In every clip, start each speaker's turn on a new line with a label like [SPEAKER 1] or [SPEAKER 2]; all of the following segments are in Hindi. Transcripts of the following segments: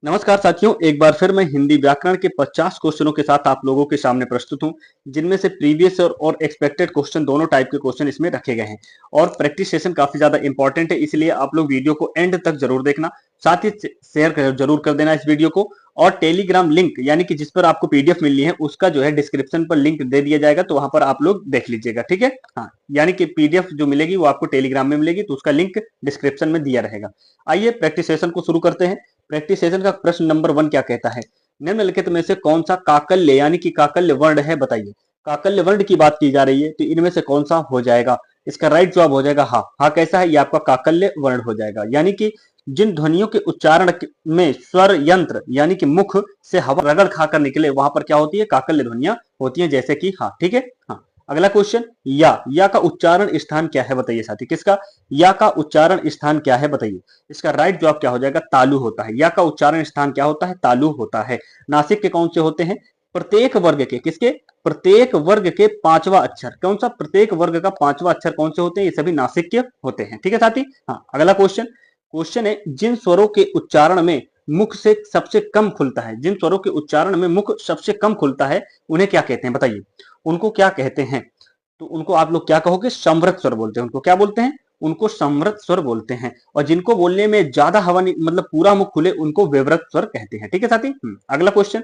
[SPEAKER 1] नमस्कार साथियों, एक बार फिर मैं हिंदी व्याकरण के 50 क्वेश्चनों के साथ आप लोगों के सामने प्रस्तुत हूं, जिनमें से प्रीवियस और एक्सपेक्टेड क्वेश्चन दोनों टाइप के क्वेश्चन इसमें रखे गए हैं। और प्रैक्टिस सेशन काफी ज्यादा इंपॉर्टेंट है, इसलिए आप लोग वीडियो को एंड तक जरूर देखना। साथ ही शेयर जरूर कर देना इस वीडियो को। और टेलीग्राम लिंक यानी कि जिस पर आपको पीडीएफ मिलनी है उसका जो है डिस्क्रिप्शन पर लिंक दे दिया जाएगा, तो वहां पर आप लोग देख लीजिएगा। ठीक है, हाँ, यानी कि पीडीएफ जो मिलेगी वो आपको टेलीग्राम में मिलेगी, तो उसका लिंक डिस्क्रिप्शन में दिया रहेगा। आइए प्रैक्टिस सेशन को शुरू करते हैं। प्रैक्टिस सेशन का प्रश्न नंबर 1 क्या कहता है? निम्नलिखित में से कौन सा काकल्य यानी कि काकल्य वर्ण है, बताइए। काकल्य वर्ण की बात की जा रही है, तो इनमें से कौन सा हो जाएगा? इसका राइट जवाब हो जाएगा हा। हा कैसा है? ये आपका काकल्य वर्ण हो जाएगा, यानी कि जिन ध्वनियों के उच्चारण में स्वर यंत्र यानी कि मुख से हवा रगड़ खाकर निकले, वहां पर क्या होती है? काकल्य ध्वनियां होती है, जैसे कि हा। ठीक है, हाँ। अगला क्वेश्चन, या का उच्चारण स्थान क्या है, बताइए साथी। किसका? या का उच्चारण स्थान क्या है, बताइए। इसका राइट जवाब क्या हो जाएगा? तालु होता है। या का उच्चारण स्थान क्या होता है? तालु होता है। नासिक के कौन से होते हैं? प्रत्येक वर्ग के, किसके? प्रत्येक वर्ग के पांचवा अक्षर। कौन सा? प्रत्येक वर्ग का पांचवा अक्षर कौन से होते हैं? ये सभी नासिक होते हैं। ठीक है साथी, हाँ। अगला क्वेश्चन, क्वेश्चन है जिन स्वरों के उच्चारण में मुख से सबसे कम खुलता है, जिन स्वरों के उच्चारण में मुख सबसे कम खुलता है, उन्हें क्या कहते हैं, बताइए। उनको क्या कहते हैं? तो उनको आप लोग क्या कहोगे? समृत स्वर बोलते हैं। उनको क्या बोलते हैं? उनको समृत स्वर बोलते हैं। और जिनको बोलने में ज्यादा हवा नहीं, मतलब पूरा मुख खुले, उनको विवृत स्वर कहते हैं। ठीक है साथी, अगला क्वेश्चन,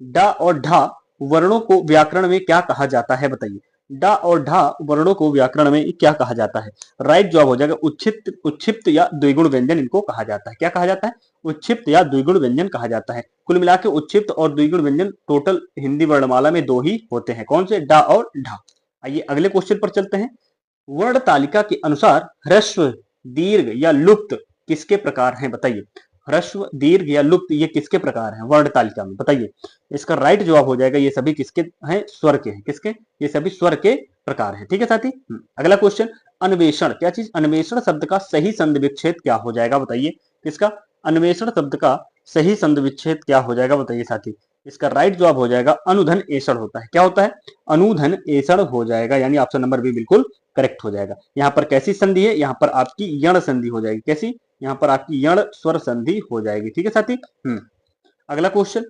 [SPEAKER 1] डा और ढा वर्णों को व्याकरण में क्या कहा जाता है, बताइए। डा और ढा वर्णों को व्याकरण में क्या कहा जाता है? राइट जवाब हो जाएगा उच्छिप्त, उच्छिप्त या द्विगुण व्यंजन इनको कहा जाता है। क्या कहा जाता है? उच्छिप्त या द्विगुण व्यंजन कहा जाता है। कुल मिला के उच्छिप्त और द्विगुण व्यंजन टोटल हिंदी वर्णमाला में दो ही होते हैं। कौन से? डा और ढा। आइए अगले क्वेश्चन पर चलते हैं। वर्ण तालिका के अनुसार ह्रस्व, दीर्घ या लुप्त किसके प्रकार हैं, बताइए। ह्रस्व, दीर्घ या लुप्त ये किसके प्रकार हैं वर्ण तालिका में, बताइए। इसका राइट जवाब हो जाएगा ये सभी किसके हैं? स्वर के हैं। किसके? ये सभी स्वर के प्रकार हैं। ठीक है साथी, अगला क्वेश्चन, अन्वेषण, क्या चीज? अन्वेषण शब्द का सही संधि विच्छेद क्या हो जाएगा, बताइए। किसका? अन्वेषण शब्द का सही संधि विच्छेद क्या हो जाएगा, बताइए साथी। इसका राइट जवाब हो जाएगा अनुधन एषण होता है। क्या होता है? अनुधन एषण हो जाएगा, यानी ऑप्शन नंबर बी बिल्कुल करेक्ट हो जाएगा। यहाँ पर कैसी संधि है? यहाँ पर आपकी यण संधि हो जाएगी। कैसी? यहाँ पर आपकी यण स्वर संधि हो जाएगी। ठीक है साथी, अगला क्वेश्चन,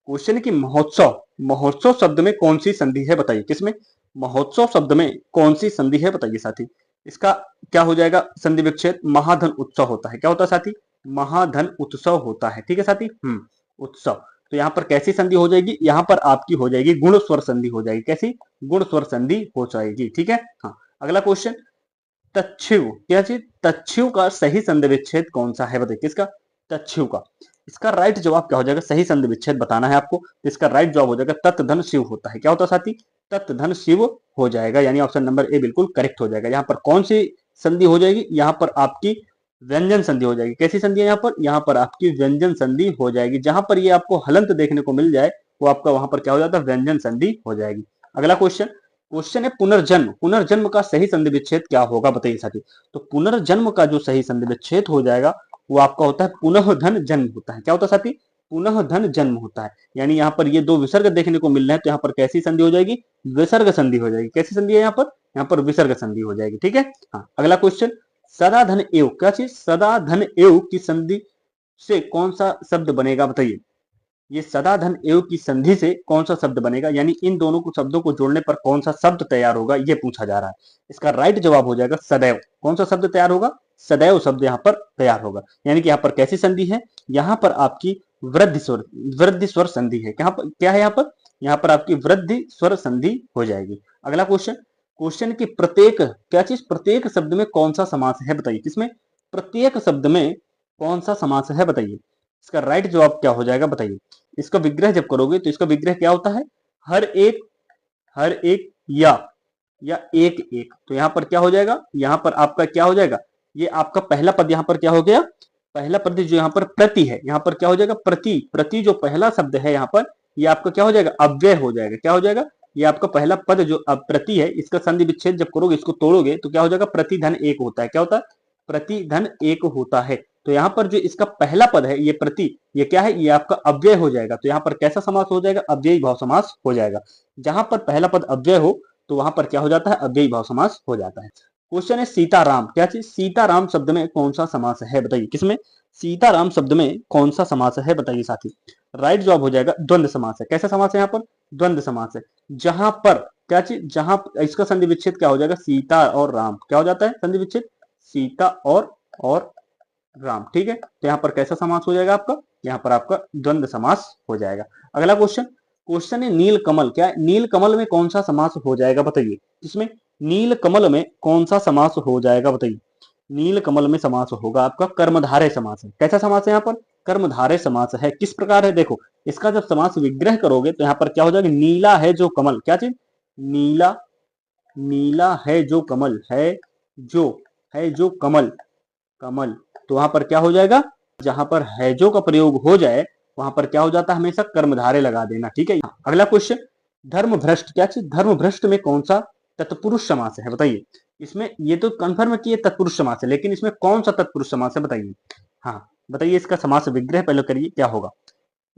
[SPEAKER 1] क्वेश्चन की महोत्सव, महोत्सव शब्द में कौन सी संधि है, बताइए। किसमें? महोत्सव शब्द में कौन सी संधि है, बताइए साथी। इसका क्या हो जाएगा संधि विच्छेद? महाधन उत्सव होता है। क्या होता है साथी? महाधन उत्सव होता है। ठीक है साथी, उत्सव। तो यहाँ पर कैसी संधि हो जाएगी? यहाँ पर आपकी हो जाएगी गुण स्वर संधि हो जाएगी। कैसी? गुण स्वर संधि हो जाएगी। ठीक है, हाँ। अगला क्वेश्चन, तच्छिव, क्या चीज? तच्छिव का सही संधि विच्छेद कौन सा है, बताइए। किसका? तच्छिव का। इसका राइट जवाब क्या हो जाएगा? सही संधि विच्छेद बताना है आपको, तो इसका राइट जवाब हो जाएगा तत् धन शिव होता है। क्या होता है साथी? तत् धन शिव हो जाएगा, यानी ऑप्शन नंबर ए बिल्कुल करेक्ट हो जाएगा। यहाँ पर कौन सी संधि हो जाएगी? यहाँ पर आपकी व्यंजन संधि हो जाएगी। कैसी संधि है यहाँ पर? यहाँ पर आपकी व्यंजन संधि हो जाएगी। जहां पर ये आपको हलंत देखने को मिल जाए, वो आपका वहां पर क्या हो जाता है? व्यंजन संधि हो जाएगी। अगला क्वेश्चन, क्वेश्चन है पुनर्जन्म, पुनर्जन्म का सही संधि विच्छेद क्या होगा, बताइए साथी। तो पुनर्जन्म का जो सही संधि विच्छेद हो जाएगा वो आपका होता है पुनः धन जन्म होता है। क्या होता है साथी? पुनः धन जन्म होता है। यानी यहाँ पर ये दो विसर्ग देखने को मिल रहे हैं, तो यहाँ पर कैसी संधि हो जाएगी? विसर्ग संधि हो जाएगी। कैसी संधि है यहाँ पर? यहाँ पर विसर्ग संधि हो जाएगी। ठीक है, हाँ। अगला क्वेश्चन, सदा धन एव, क्या चीज? सदा धन एव की संधि से कौन सा शब्द बनेगा, बताइए। ये सदा धन एव की संधि से कौन सा शब्द बनेगा, यानी इन दोनों को शब्दों को जोड़ने पर कौन सा शब्द तैयार होगा, ये पूछा जा रहा है। इसका राइट जवाब हो जाएगा सदैव। कौन सा शब्द तैयार होगा? सदैव शब्द यहाँ पर तैयार होगा। यानी कि यहाँ पर कैसी संधि है? यहाँ पर आपकी वृद्धि स्वर, वृद्धि स्वर संधि है। क्या है यहाँ पर? यहाँ पर आपकी वृद्धि स्वर संधि हो जाएगी। अगला क्वेश्चन, क्वेश्चन की प्रत्येक, क्या चीज? प्रत्येक शब्द में कौन सा समास है, बताइए। किसमें? प्रत्येक शब्द में कौन सा समास है, बताइए। इसका राइट जवाब क्या हो जाएगा, बताइए। इसका विग्रह जब करोगे तो इसका विग्रह क्या होता है? हर एक, हर एक, या एक एक। तो यहां पर क्या हो जाएगा? यहां पर आपका क्या हो जाएगा? ये आपका पहला पद यहां पर क्या हो गया? पहला पद जो यहां पर प्रति है, यहां पर क्या हो जाएगा? प्रति। प्रति जो पहला शब्द है यहां पर, ये आपका क्या हो जाएगा? अव्यय हो जाएगा। क्या हो जाएगा? ये आपका पहला पद जो प्रति है, इसका संधि विच्छेद जब करोगे, इसको तोड़ोगे, तो क्या हो जाएगा? प्रतिधन एक होता है। क्या होता है? प्रतिधन एक होता है। तो यहाँ पर जो इसका पहला पद है, ये प्रति, ये क्या है? ये आपका अव्यय हो जाएगा। तो यहाँ पर कैसा समास हो जाएगा? अव्ययी भाव समास हो जाएगा। जहां पर पहला पद अव्यय हो, तो वहां पर क्या हो जाता है? अव्ययी भाव समास हो जाता है। क्वेश्चन है सीताराम, क्या चीज, सीताराम शब्द में कौन सा समास है बताइए, किसमें, सीताराम शब्द में कौन सा समास है बताइए साथी। राइट जवाब हो जाएगा द्वंद्व समास है। कैसा समास है यहाँ पर, द्वंद्व समास है। जहां पर क्या चीज, जहां इसका संधि विच्छेद क्या हो जाएगा, सीता और राम, क्या हो जाता है संधि विच्छेद, सीता और राम, ठीक है। तो यहाँ पर कैसा समास हो जाएगा आपका, यहाँ पर आपका द्वंद्व समास हो जाएगा। अगला क्वेश्चन, क्वेश्चन है नील कमल, क्या है, नील कमल में कौन सा समास हो जाएगा बताइए, इसमें नील कमल में कौन सा समास हो जाएगा बताइए। नील कमल में समास होगा आपका कर्मधारय समास है। कैसा समास है यहाँ पर, कर्मधारय समास है। किस प्रकार है, देखो इसका जब समास विग्रह करोगे तो यहाँ पर क्या हो जाएगा, नीला है जो कमल, क्या चीज, नीला, नीला है जो कमल है जो कमल, कमल, तो वहां पर क्या हो जाएगा, जहां पर है जो का प्रयोग हो जाए वहां पर क्या हो जाता है, हमेशा कर्मधारय लगा देना, ठीक है। अगला क्वेश्चन, धर्म भ्रष्ट, क्या चीज, धर्म भ्रष्ट में कौन सा तत्पुरुष समास है बताइए। इसमें ये तो कंफर्म किए तत्पुरुष समास है, लेकिन इसमें कौन सा तत्पुरुष समास है बताइए। हाँ बताइए, इसका समास विग्रह पहले करिए, क्या होगा,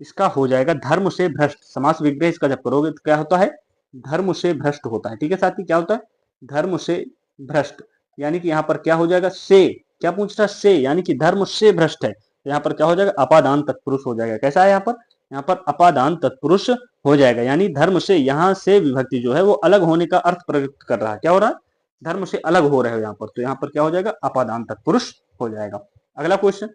[SPEAKER 1] इसका हो जाएगा धर्म से भ्रष्ट। समास विग्रह इसका जब करोगे तो क्या होता है, धर्म से भ्रष्ट होता है, ठीक है साथी, क्या होता है, धर्म से भ्रष्ट, यानी कि यहाँ पर क्या हो जाएगा, से, क्या पूछ रहा, से, यानी कि धर्म से भ्रष्ट है, तो यहाँ पर क्या हो जाएगा, अपादान तत्पुरुष हो जाएगा। कैसा है यहाँ पर अपादान तत्पुरुष हो जाएगा, यानी धर्म से, यहाँ से विभक्ति जो है वो अलग होने का अर्थ प्रकट कर रहा है, क्या हो रहा है, धर्म से अलग हो रहे हो यहाँ पर, तो यहाँ पर क्या हो जाएगा, अपादान तत्पुरुष हो जाएगा। अगला क्वेश्चन,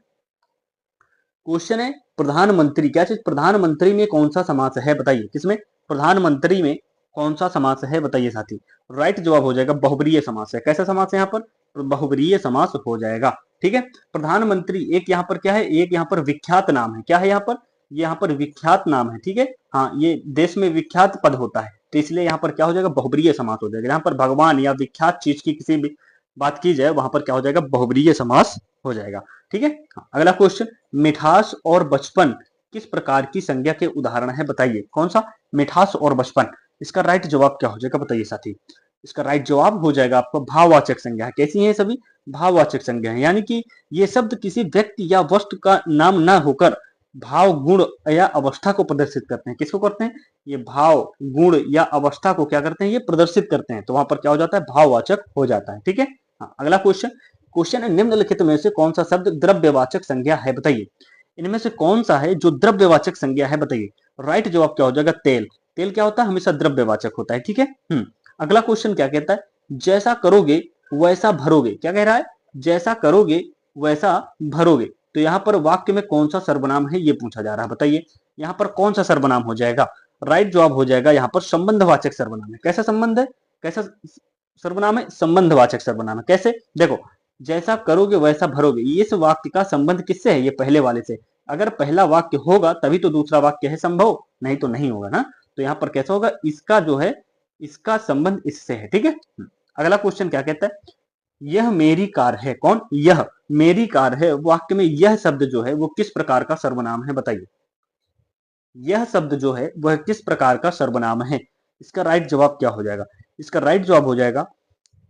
[SPEAKER 1] क्वेश्चन है प्रधानमंत्री, क्या चीज, प्रधानमंत्री में कौन सा समास है बताइए, किसमें, प्रधानमंत्री में कौन सा समास है बताइए साथी। राइट जवाब हो जाएगा बहुब्रीय समास है। कैसा समास है यहाँ पर, बहुब्रीय समास हो जाएगा, ठीक है। प्रधानमंत्री एक यहाँ पर क्या है, एक यहाँ पर विख्यात नाम है, क्या है यहाँ पर, ये यहाँ पर विख्यात नाम है, ठीक है। हाँ, ये देश में विख्यात पद होता है, तो इसलिए यहाँ पर क्या हो जाएगा, बहुब्रीय समास हो जाएगा। यहाँ पर भगवान या विख्यात चीज की किसी भी बात की जाए वहां पर क्या हो जाएगा, बहुब्रीय समास हो जाएगा, ठीक है। अगला क्वेश्चन, मिठास और बचपन किस प्रकार की संज्ञा के उदाहरण है बताइए। कौन सा, मिठास और बचपन, इसका राइट जवाब क्या हो जाएगा बताइए साथी। इसका राइट जवाब हो जाएगा आपका भाववाचक संज्ञा है। कैसी है सभी, भाववाचक संज्ञा है, यानी कि ये शब्द किसी व्यक्ति या वस्तु का नाम न होकर भाव, गुण या अवस्था को प्रदर्शित करते हैं। किसको करते हैं, ये भाव, गुण या अवस्था को क्या करते हैं, ये प्रदर्शित करते हैं, तो वहां पर क्या हो जाता है, भाववाचक हो जाता है, ठीक है। हाँ, अगला क्वेश्चन, क्वेश्चन है निम्नलिखित में से कौन सा शब्द द्रव्यवाचक संज्ञा है बताइए। इनमें से कौन सा है जो द्रव्यवाचक संज्ञा है बताइए। राइट जवाब क्या हो जाएगा, तेल। तेल क्या होता है, हमेशा द्रव्यवाचक होता है, ठीक है। अगला क्वेश्चन क्या कहता है, जैसा करोगे वैसा भरोगे, क्या कह रहा है, जैसा करोगे वैसा भरोगे, तो यहाँ पर वाक्य में कौन सा सर्वनाम है ये पूछा जा रहा है, बताइए यहाँ पर कौन सा सर्वनाम हो जाएगा। राइट जवाब हो जाएगा यहाँ पर संबंधवाचक सर्वनाम है। कैसा संबंध है, कैसा सर्वनाम है, संबंधवाचक सर्वनाम है। कैसे, देखो जैसा करोगे वैसा भरोगे, इस वाक्य का संबंध किससे है, ये पहले वाले से। अगर पहला वाक्य होगा तभी तो दूसरा वाक्य है संभव, नहीं तो नहीं होगा ना। तो यहाँ पर कैसा होगा, इसका जो है, इसका संबंध इससे है, ठीक है। अगला क्वेश्चन क्या कहता है, यह मेरी कार है, कौन, यह मेरी कार है, वाक्य में यह शब्द जो है वो किस प्रकार का सर्वनाम है बताइए। यह शब्द जो है वह किस प्रकार का सर्वनाम है। इसका राइट जवाब क्या हो जाएगा, इसका राइट जवाब हो जाएगा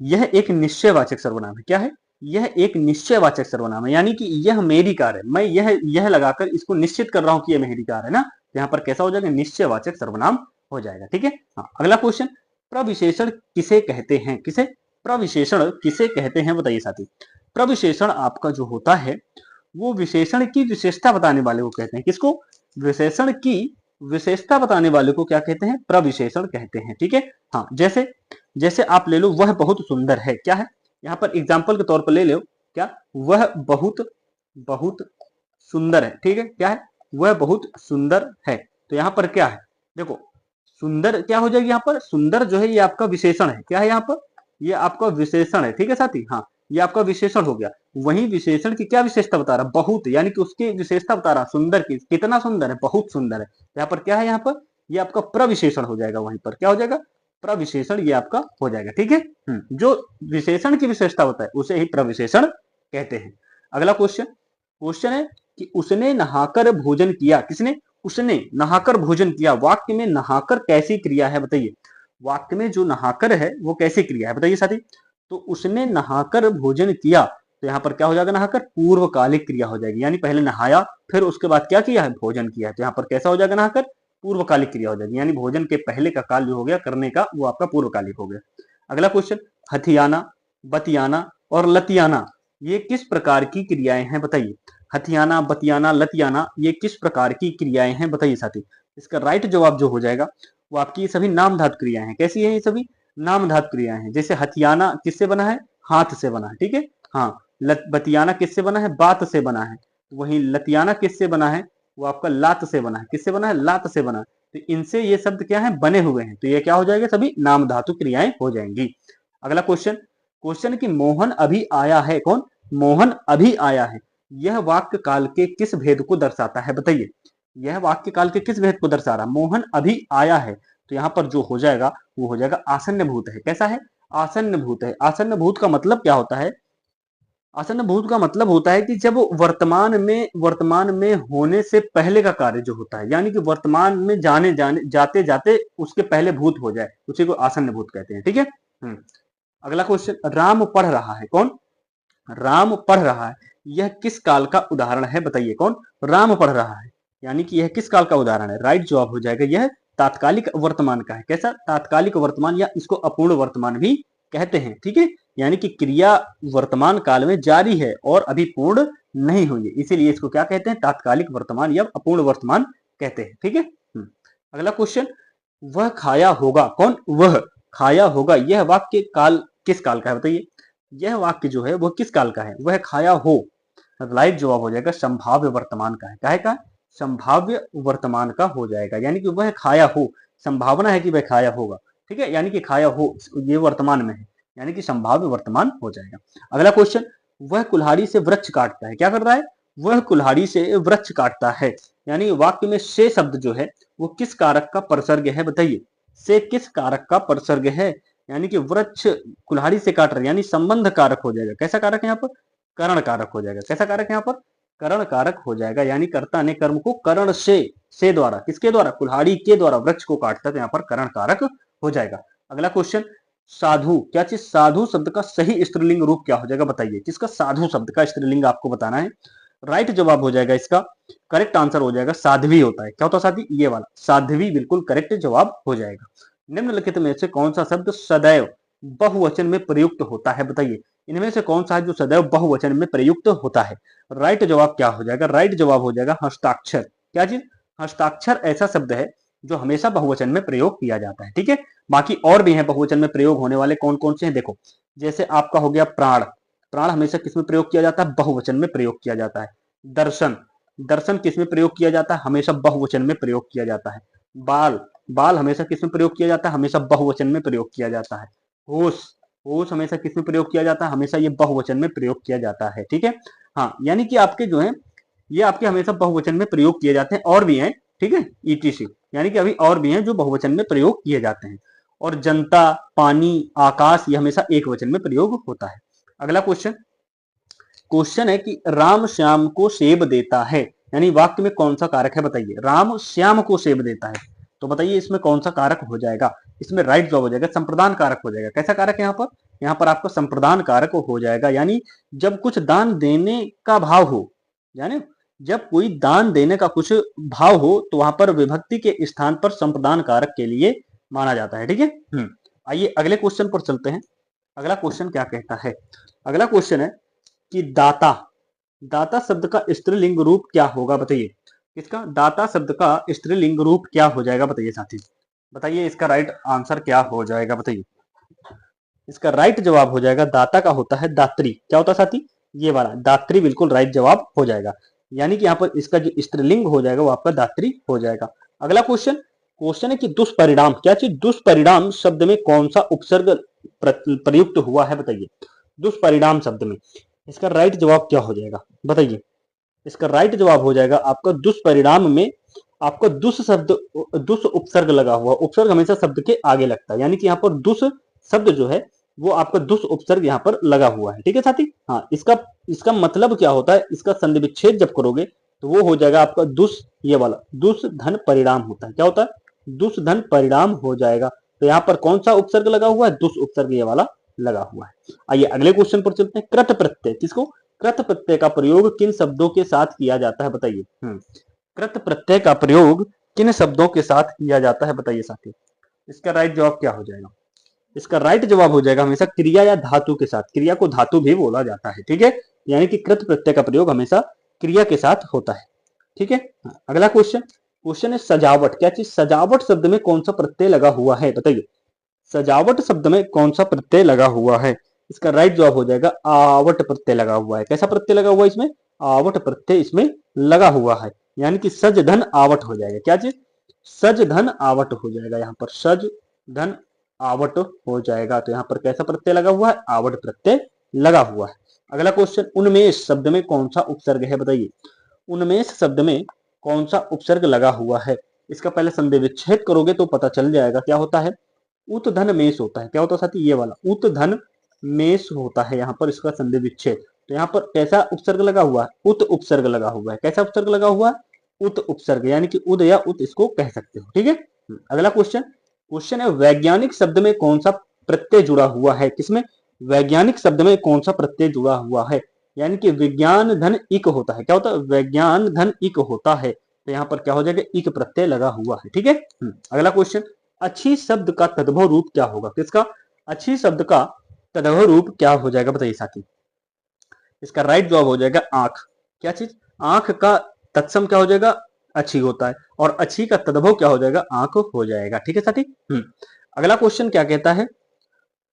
[SPEAKER 1] यह एक निश्चयवाचक सर्वनाम है। क्या है, यह एक निश्चयवाचक सर्वनाम है, यानी कि यह मेरी कार है, मैं यह लगाकर इसको निश्चित कर रहा हूं कि यह मेरी कार है ना, तो यहाँ पर कैसा हो जाएगा, निश्चयवाचक सर्वनाम हो जाएगा, ठीक है। हाँ, अगला क्वेश्चन, प्रविशेषण किसे कहते हैं, किसे, प्रविशेषण किसे कहते हैं बताइए साथी। प्रविशेषण आपका जो होता है वो विशेषण की विशेषता बताने वाले को कहते हैं। किसको, विशेषण की विशेषता बताने वाले को क्या कहते हैं, प्रविशेषण कहते हैं, ठीक है। हाँ, जैसे जैसे आप ले लो, वह बहुत सुंदर है, क्या है, यहाँ पर एग्जाम्पल के तौर पर ले लो, क्या, वह बहुत बहुत सुंदर है, ठीक है, क्या है, वह बहुत सुंदर है, तो यहाँ पर क्या है, देखो सुंदर क्या हो जाएगी, यहाँ पर सुंदर जो है ये आपका विशेषण है, क्या है यहाँ पर, ये आपका विशेषण है, ठीक है साथी। हाँ, ये आपका विशेषण हो गया। वही विशेषण की क्या विशेषता बता रहा, बहुत, यानी कि उसकी विशेषता बता रहा, सुंदर की, कितना सुंदर है, बहुत सुंदर है, यहाँ पर क्या है, यहाँ पर ये आपका प्रविशेषण हो जाएगा, वहीं पर क्या हो जाएगा, प्रविशेषण ये आपका हो जाएगा, ठीक है। जो विशेषण की विशेषता होता है उसे ही प्रविशेषण कहते हैं। अगला क्वेश्चन, क्वेश्चन है कि उसने नहाकर भोजन किया, किसने, उसने नहाकर भोजन किया, वाक्य में नहाकर कैसी क्रिया है बताइए। वाक्य में जो नहाकर है वो कैसी क्रिया है बताइए साथी। तो उसने नहाकर भोजन किया, तो यहाँ पर क्या हो जाएगा, नहाकर पूर्वकालिक क्रिया हो जाएगी, यानी पहले नहाया फिर उसके बाद क्या किया है, भोजन किया है, तो यहाँ पर कैसा हो जाएगा, नहाकर पूर्वकालिक क्रिया हो जाएगी, यानी भोजन के पहले का काल जो हो गया करने का वो आपका पूर्वकालिक हो गया। अगला क्वेश्चन, हथियाना, बतियाना और लतियाना ये किस प्रकार की क्रियाएं हैं बताइए। हथियाना, बतियाना, लतियाना ये किस प्रकार की क्रियाएं हैं बताइए साथी। इसका राइट जवाब जो हो जाएगा वो आपकी ये सभी नाम धातु क्रियाएं हैं। कैसी है ये सभी? नाम धातु क्रियाएं हैं। जैसे हथियाना किससे बना है? हाथ से बना है, ठीक है। हाँ, बतियाना किससे बना है? बात से बना है। वहीं लतियाना किससे बना है? वो आपका लात से बना है। किससे बना है? लात से बना है। तो इनसे ये शब्द क्या है? बने हुए हैं। तो ये क्या हो जाएगा? सभी नाम धातु क्रियाएं हो जाएंगी। अगला क्वेश्चन, क्वेश्चन कि मोहन अभी आया है। कौन? मोहन अभी आया है। यह वाक्य काल के किस भेद को दर्शाता है बताइए। यह वाक्य काल के किस भेद को दर्शा रहा? मोहन अभी आया है। तो यहाँ पर जो हो जाएगा वो हो जाएगा आसन्न भूत है। कैसा है? आसन्न भूत है। आसन्न भूत का मतलब क्या होता है? आसन्न भूत का मतलब होता है कि जब वर्तमान में होने से पहले का कार्य जो होता है, यानी कि वर्तमान में जाते जाते उसके पहले भूत हो जाए, उसी को आसन्न भूत कहते हैं, ठीक है। अगला क्वेश्चन, राम पढ़ रहा है। कौन? राम पढ़ रहा है। यह किस काल का उदाहरण है बताइए। कौन? राम पढ़ रहा है, यानी कि यह किस काल का उदाहरण है? राइट जवाब हो जाएगा यह तात्कालिक वर्तमान का है। कैसा? तात्कालिक वर्तमान, या इसको अपूर्ण वर्तमान भी कहते हैं, ठीक है। यानी कि क्रिया वर्तमान काल में जारी है और अभी पूर्ण नहीं हुई है, इसीलिए इसको क्या कहते हैं? तात्कालिक वर्तमान या अपूर्ण वर्तमान कहते हैं, ठीक है। अगला क्वेश्चन, वह खाया होगा। कौन? वह खाया होगा। यह वाक्य काल किस काल का है बताइए। यह वाक्य जो है वह किस काल का है? वह खाया हो। राइट जवाब हो जाएगा संभाव्य वर्तमान का है। काहे का? संभाव्य वर्तमान का हो जाएगा, यानी कि वह खाया हो, संभावना है कि वह खाया होगा, ठीक है। यानी कि खाया हो ये वर्तमान में है, यानी कि संभाव्य वर्तमान हो जाएगा। अगला क्वेश्चन, वह कुल्हाड़ी से वृक्ष काटता है। क्या कर रहा है? वह कुल्हाड़ी से वृक्ष काटता है। यानी वाक्य में से शब्द जो है वो किस कारक का परसर्ग है बताइए। से किस कारक का परसर्ग है? यानी कि वृक्ष कुल्हाड़ी से काट रहे, यानी संबंध कारक हो जाएगा। कैसा कारक है यहाँ पर? करण कारक हो जाएगा। कैसा कारक है यहाँ पर? करण कारक हो जाएगा, यानी कर्ता ने कर्म को करण से द्वारा, किसके द्वारा? कुल्हाड़ी के द्वारा वृक्ष को काटता, तो यहाँ पर करण कारक हो जाएगा। अगला क्वेश्चन, साधु, क्या चीज? साधु शब्द का सही स्त्रीलिंग रूप क्या हो जाएगा बताइए। किसका? साधु शब्द का स्त्रीलिंग आपको बताना है। राइट जवाब हो जाएगा इसका, करेक्ट आंसर हो जाएगा साध्वी होता है। क्या होता है साथी? ये वाला साध्वी बिल्कुल करेक्ट जवाब हो जाएगा। निम्नलिखित में से कौन सा शब्द सदैव बहुवचन में प्रयुक्त होता है बताइए। इनमें से कौन सा है जो सदैव बहुवचन में प्रयुक्त होता है? राइट जवाब क्या हो जाएगा? राइट जवाब हो जाएगा हस्ताक्षर। क्या चीज? हस्ताक्षर ऐसा शब्द है जो हमेशा बहुवचन में प्रयोग किया जाता है, ठीक है। बाकी और भी हैं बहुवचन में प्रयोग होने वाले, कौन कौन से हैं देखो। जैसे आपका हो गया प्राण। प्राण हमेशा किसमें प्रयोग किया जाता है? बहुवचन में प्रयोग किया जाता है। दर्शन, दर्शन किसमें प्रयोग किया जाता है? हमेशा बहुवचन में प्रयोग किया जाता है। बाल, बाल हमेशा किसमें प्रयोग किया जाता है? हमेशा बहुवचन में प्रयोग किया जाता है। होश, होश हमेशा किसमें प्रयोग किया जाता है? हमेशा ये बहुवचन में प्रयोग किया जाता है, ठीक है। हाँ, यानी कि आपके जो है ये आपके हमेशा बहुवचन में प्रयोग किए जाते हैं, और भी हैं, ठीक है। ईटीसी, यानी कि अभी और भी हैं जो बहुवचन में प्रयोग किए जाते हैं। और जनता, पानी, आकाश ये हमेशा एक वचन में प्रयोग होता है। अगला क्वेश्चन, क्वेश्चन है कि राम श्याम को सेब देता है, यानी वाक्य में कौन सा कारक है बताइए। राम श्याम को सेब देता है, तो बताइए इसमें कौन सा कारक हो जाएगा। इसमें राइट जवाब हो जाएगा संप्रदान कारक हो जाएगा। कैसा कारक है यहाँ पर? यहाँ पर आपका संप्रदान कारक हो जाएगा, यानी जब कुछ दान देने का भाव हो, यानी जब कोई दान देने का कुछ भाव हो तो वहां पर विभक्ति के स्थान पर संप्रदान कारक के लिए माना जाता है, ठीक है। आइए अगले क्वेश्चन पर चलते हैं। अगला क्वेश्चन क्या कहता है? अगला क्वेश्चन है कि दाता, दाता शब्द का स्त्रीलिंग रूप क्या होगा बताइए। किसका? दाता शब्द का स्त्रीलिंग रूप क्या हो जाएगा बताइए साथी। बताइए इसका राइट आंसर क्या हो जाएगा बताइए। इसका राइट जवाब हो जाएगा दाता का होता है दात्री। क्या होता है साथी? ये वाला दात्री बिल्कुल राइट जवाब हो जाएगा, यानी कि यहाँ पर इसका जो स्त्रीलिंग हो जाएगा वो आपका दात्री हो जाएगा। अगला क्वेश्चन, क्वेश्चन है कि दुष्परिणाम, क्या चीज? दुष्परिणाम शब्द में कौन सा उपसर्ग प्रयुक्त हुआ है बताइए। दुष्परिणाम शब्द में इसका राइट जवाब क्या हो जाएगा बताइए। इसका राइट जवाब हो जाएगा आपका दुष्परिणाम में आपका दुष् शब्द, दुष् उपसर्ग लगा हुआ। उपसर्ग हमेशा शब्द के आगे लगता है, यानी कि यहाँ पर दुष् शब्द जो है वो आपका दुष् उपसर्ग यहाँ पर लगा हुआ है, ठीक है साथी। हाँ, इसका मतलब क्या होता है? इसका संधि विच्छेद जब करोगे तो वो हो जाएगा आपका दुष्, ये वाला दुष् धन परिणाम होता है। क्या होता है? दुष् धन परिणाम हो जाएगा। तो यहाँ पर कौन सा उपसर्ग लगा हुआ है? दुष् उपसर्ग ये वाला लगा हुआ है। आइए अगले क्वेश्चन पर चलते हैं। कृत प्रत्यय, किसको? कृत प्रत्यय का प्रयोग किन शब्दों के साथ किया जाता है बताइए। कृत प्रत्यय का प्रयोग किन शब्दों के साथ किया जाता है बताइए साथी। इसका राइट जवाब क्या हो जाएगा? इसका राइट जवाब हो जाएगा हमेशा क्रिया या धातु के साथ। क्रिया को धातु भी बोला जाता है, ठीक है, यानी कि कृत प्रत्यय का प्रयोग हमेशा क्रिया के साथ होता है, ठीक है। अगला क्वेश्चन, क्वेश्चन है सजावट। क्या चीज? सजावट शब्द में कौन सा प्रत्यय लगा हुआ है, बताइए। सजावट शब्द में कौन सा प्रत्यय लगा हुआ है? इसका राइट जवाब हो जाएगा आवट प्रत्यय लगा हुआ है। कैसा प्रत्यय लगा हुआ है इसमें? आवट प्रत्यय इसमें लगा हुआ है, यानी कि सज धन आवट हो जाएगा। क्या चीज? सज धन आवट हो जाएगा, यहाँ पर सज धन आवट हो जाएगा। तो यहाँ पर कैसा प्रत्यय लगा हुआ है? आवट प्रत्यय लगा हुआ है। अगला क्वेश्चन, उन्मेष शब्द में कौन सा उपसर्ग है, बताइए। उन्मेष शब्द में कौन सा उपसर्ग लगा हुआ है? इसका पहले संधि विच्छेद करोगे तो पता चल जाएगा क्या होता है। उत धन मेष होता है। क्या होता है साथी? ये वाला उत धन मेष होता है, यहाँ पर इसका संधि विच्छेद। तो यहाँ पर कैसा उपसर्ग लगा हुआ है? उत उपसर्ग लगा हुआ है। कैसा उपसर्ग लगा हुआ है? उत उपसर्ग, यानी कि उद या उत इसको कह सकते हो, ठीक है। अगला क्वेश्चन, क्वेश्चन है वैज्ञानिक शब्द में कौन सा प्रत्यय जुड़ा हुआ है? किसमें? वैज्ञानिक शब्द में कौन सा प्रत्यय जुड़ा हुआ है? यानी कि विज्ञान धन इक होता है। क्या होता है? वैज्ञान धन इक होता है। तो यहाँ पर क्या हो जाएगा? इक प्रत्यय लगा हुआ है, ठीक है। अगला क्वेश्चन, अच्छी शब्द का तद्भव रूप क्या होगा? किसका? अच्छी शब्द का तद्भव रूप क्या हो जाएगा, बताइए साथी। इसका राइट जवाब हो जाएगा आंख। क्या चीज? आंख का तत्सम क्या हो जाएगा? अच्छी होता है, और अच्छी का तद्भव क्या हो जाएगा? आंख हो जाएगा, ठीक है साथी। अगला क्वेश्चन क्या कहता है?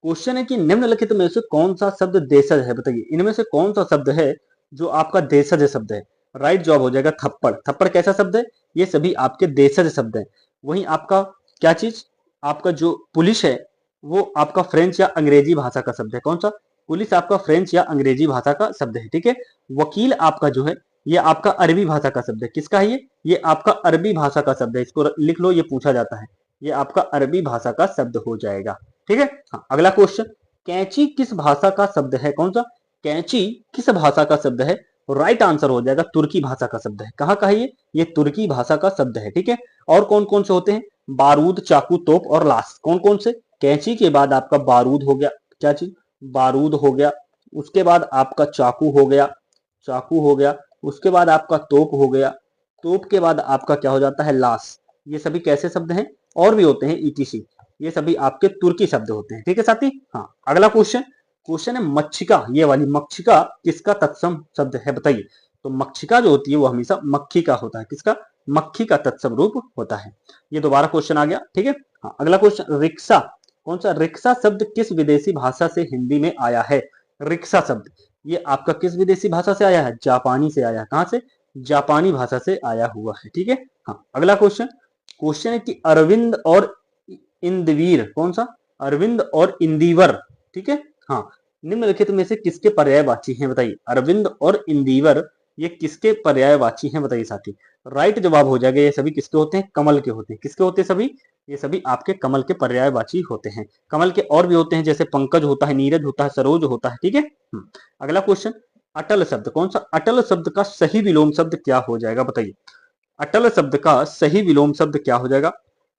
[SPEAKER 1] क्वेश्चन है कि निम्नलिखित में से कौन सा शब्द देशज है, बताइए। इनमें से कौन सा शब्द है जो आपका देशज शब्द है? राइट जवाब हो जाएगा थप्पड़। थप्पड़ कैसा शब्द है? ये सभी आपके देशज शब्द है। वहीं आपका क्या चीज? आपका जो पुलिस है वो आपका फ्रेंच या अंग्रेजी भाषा का शब्द है। कौन सा? पुलिस आपका फ्रेंच या अंग्रेजी भाषा का शब्द है, ठीक है। वकील आपका जो है ये आपका अरबी भाषा का शब्द है। किसका है ये? ये आपका अरबी भाषा का शब्द है। इसको लिख लो, ये पूछा जाता है। ये आपका अरबी भाषा का शब्द हो जाएगा, ठीक है। हाँ, अगला क्वेश्चन, कैंची किस भाषा का शब्द है? कौन सा? कैंची किस भाषा का शब्द है? राइट आंसर हो जाएगा तुर्की भाषा का शब्द है। कहाँ का है ये? ये तुर्की भाषा का शब्द है, ठीक है। और कौन कौन से होते हैं? बारूद, चाकू, तोप और लाश। कौन कौन से? कैंची के बाद आपका बारूद हो गया। क्या चीज? बारूद हो गया। उसके बाद आपका चाकू हो गया, चाकू हो गया। उसके बाद आपका तोप हो गया। तोप के बाद आपका क्या हो जाता है? लाश। ये सभी कैसे शब्द हैं? और भी होते हैं ईटीसी। ये सभी आपके तुर्की शब्द होते हैं, ठीक है साथी। हाँ, अगला क्वेश्चन, क्वेश्चन है मक्षिका। ये वाली मक्षिका किसका तत्सम शब्द है, बताइए। तो मक्षिका जो होती है वो हमेशा मक्खी का होता है। किसका? मक्खी का तत्सम रूप होता है। ये दोबारा क्वेश्चन आ गया, ठीक है। हाँ, अगला क्वेश्चन, रिक्शा। कौन सा? रिक्शा शब्द किस विदेशी भाषा से हिंदी में आया है? रिक्शा शब्द ये आपका किस विदेशी भाषा से आया है? जापानी से आया है। कहां से? जापानी भाषा से आया हुआ है, ठीक है। हाँ, अगला क्वेश्चन, क्वेश्चन है कि अरविंद और इंदवीर। कौन सा? अरविंद और इंदिवर, ठीक है। हाँ, निम्नलिखित में से किसके पर्यायवाची हैं, बताइए। अरविंद और इंदिवर ये किसके पर्यायवाची हैं, बताइए साथी। राइट जवाब हो जाएगा ये सभी किसके होते हैं? कमल के होते हैं। किसके होते हैं सभी? ये सभी आपके कमल के पर्यायवाची होते हैं। कमल के और भी होते हैं, जैसे पंकज होता है, नीरज होता है, सरोज होता है, ठीक है। अगला क्वेश्चन, अटल शब्द। कौन सा? अटल शब्द का सही विलोम शब्द क्या हो जाएगा, बताइए। अटल शब्द का सही विलोम शब्द क्या हो जाएगा?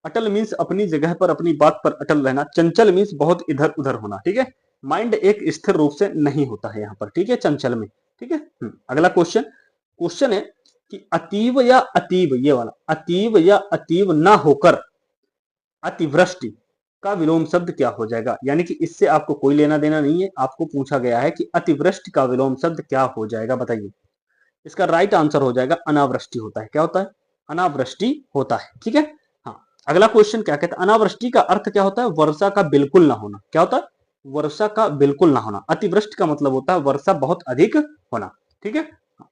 [SPEAKER 1] अटल मीन्स अपनी जगह पर, अपनी बात पर अटल रहना। चंचल मीन्स बहुत इधर उधर होना, ठीक है। माइंड एक स्थिर रूप से नहीं होता है यहाँ पर, ठीक है, चंचल में, ठीक है। अगला क्वेश्चन, क्वेश्चन है कि अतीव या अतीब, ये वाला अतीव या अतीव ना होकर अतिवृष्टि का विलोम शब्द क्या हो जाएगा? यानी कि इससे आपको कोई लेना देना नहीं है। आपको पूछा गया है कि अतिवृष्टि का विलोम शब्द क्या हो जाएगा, बताइए। इसका राइट आंसर हो जाएगा अनावृष्टि होता है। क्या होता है? अनावृष्टि होता है, ठीक है। हाँ, अगला क्वेश्चन क्या कहता है? अनावृष्टि का अर्थ क्या होता है? वर्षा का बिल्कुल ना होना। क्या होता है? वर्षा का बिल्कुल ना होना। अतिवृष्टि का मतलब होता है वर्षा बहुत अधिक होना, ठीक है।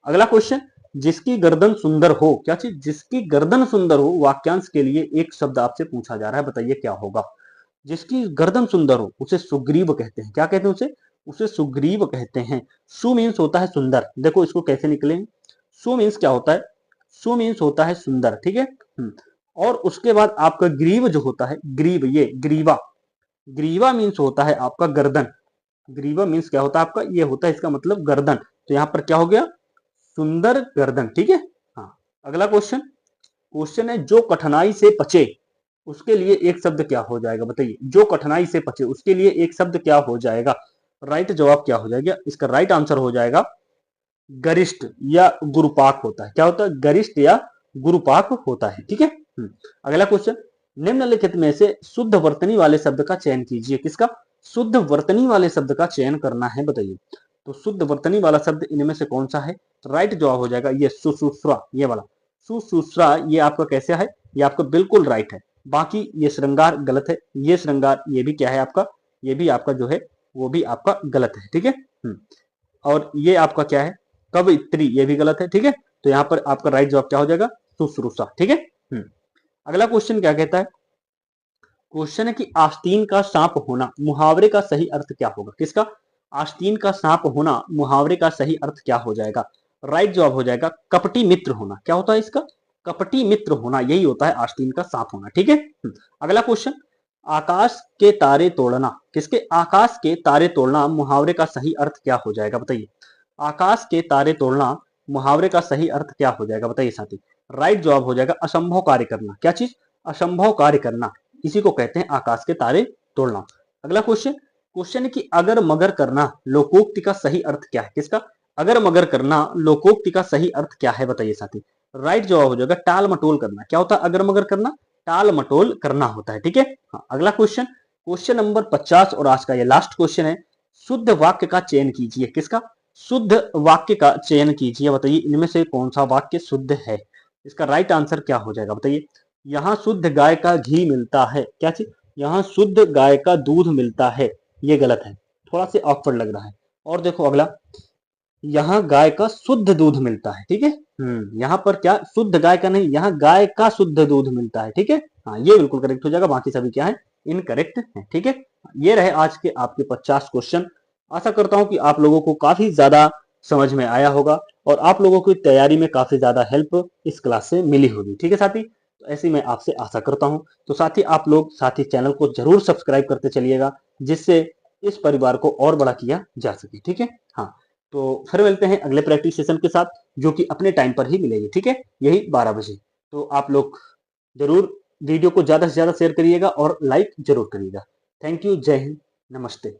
[SPEAKER 1] अगला क्वेश्चन, जिसकी गर्दन सुंदर हो। क्या चीज? जिसकी गर्दन सुंदर हो, वाक्यांश के लिए एक शब्द आपसे पूछा जा रहा है, बताइए क्या होगा। जिसकी गर्दन सुंदर हो उसे सुग्रीव कहते हैं। क्या कहते हैं उसे? उसे सुग्रीव कहते हैं। सु मीन्स होता है सुंदर। देखो इसको कैसे निकलेंगे। सु मीन्स क्या होता है? सु मीन्स होता है सुंदर, ठीक है। और उसके बाद आपका ग्रीव जो होता है, ग्रीव, ये ग्रीवा, ग्रीवा मीन्स होता है आपका गर्दन। ग्रीवा मीन्स क्या होता है आपका? ये होता है इसका मतलब गर्दन। तो यहाँ पर क्या हो गया? सुंदर गर्दन, ठीक है। हाँ, अगला क्वेश्चन, क्वेश्चन है जो कठिनाई से बचे उसके लिए एक शब्द क्या हो जाएगा, बताइए। जो कठिनाई से बचे उसके लिए एक शब्द क्या हो जाएगा? राइट जवाब क्या हो जाएगा? इसका राइट आंसर हो जाएगा गरिष्ठ या गुरुपाक होता है। क्या होता है? गरिष्ठ या गुरुपाक होता है, ठीक है। अगला क्वेश्चन, निम्नलिखित में से शुद्ध वर्तनी वाले शब्द का चयन कीजिए। किसका? शुद्ध वर्तनी वाले शब्द का चयन करना है, बताइए। तो शुद्ध वर्तनी वाला शब्द इनमें से कौन सा है? राइट जवाब हो जाएगा ये सुसूस्रा, ये वाला सुसूस्रा। ये आपका कैसे है? ये आपका बिल्कुल राइट है। बाकी ये श्रृंगार गलत है, ये श्रृंगार ये भी क्या है आपका? ये भी आपका जो है वो भी आपका गलत है, ठीक है। और ये आपका क्या है? कवयित्री, ये भी गलत है, ठीक है। तो यहाँ पर आपका राइट जवाब क्या हो जाएगा? शुश्रूषा, ठीक है। अगला क्वेश्चन क्या कहता है? क्वेश्चन है कि आस्तीन का सांप होना मुहावरे का सही अर्थ क्या होगा? किसका? आस्तीन का सांप होना मुहावरे का सही अर्थ क्या हो जाएगा? राइट जवाब हो जाएगा कपटी मित्र होना। क्या होता है इसका? कपटी मित्र होना, यही होता है आस्तीन का सांप होना, ठीक है। अगला क्वेश्चन, आकाश के तारे तोड़ना, किसके? आकाश के तारे तोड़ना मुहावरे का सही अर्थ क्या हो जाएगा? बताइए। आकाश के तारे तोड़ना मुहावरे का सही अर्थ क्या हो जाएगा? बताइए साथी। राइट जवाब हो जाएगा असंभव कार्य करना। क्या चीज? असंभव कार्य करना, इसी को कहते हैं आकाश के तारे तोड़ना। अगला क्वेश्चन, क्वेश्चन है कि अगर मगर करना लोकोक्ति का सही अर्थ क्या है? किसका? अगर मगर करना लोकोक्ति का सही अर्थ क्या है? बताइए साथी। राइट जवाब हो जाएगा टाल मटोल करना। क्या होता है अगर मगर करना? टाल मटोल करना होता है, ठीक है। हाँ, अगला क्वेश्चन, क्वेश्चन नंबर 50 और आज का ये लास्ट क्वेश्चन है। शुद्ध वाक्य का चयन कीजिए। किसका? शुद्ध वाक्य का चयन कीजिए। बताइए इनमें से कौन सा वाक्य शुद्ध है? इसका राइट आंसर क्या हो जाएगा? बताइए। यहाँ शुद्ध गाय का घी मिलता है। क्या चीज? यहाँ शुद्ध गाय का दूध मिलता है, ये गलत है, थोड़ा सा ऑकवर्ड लग रहा है। और देखो अगला, यहाँ गाय का शुद्ध दूध मिलता है, ठीक है। यहाँ पर क्या? शुद्ध गाय का नहीं, यहाँ गाय का शुद्ध दूध मिलता है, ठीक है। हाँ, ये बिल्कुल करेक्ट हो जाएगा, बाकी सभी क्या है? इनकरेक्ट है, ठीक है। ये रहे आज के आपके 50 क्वेश्चन। आशा करता हूं कि आप लोगों को काफी ज्यादा समझ में आया होगा और आप लोगों की तैयारी में काफी ज्यादा हेल्प इस क्लास से मिली होगी, ठीक है साथी। तो ऐसी मैं आपसे आशा करता हूं। तो साथी आप लोग साथी चैनल को जरूर सब्सक्राइब करते चलिएगा, जिससे इस परिवार को और बड़ा किया जा सके, ठीक है। हाँ, तो फिर मिलते हैं अगले प्रैक्टिस सेशन के साथ, जो कि अपने टाइम पर ही मिलेगी, ठीक है, यही 12 बजे। तो आप लोग जरूर वीडियो को ज्यादा से ज्यादा शेयर करिएगा और लाइक जरूर करिएगा। थैंक यू, जय हिंद, नमस्ते।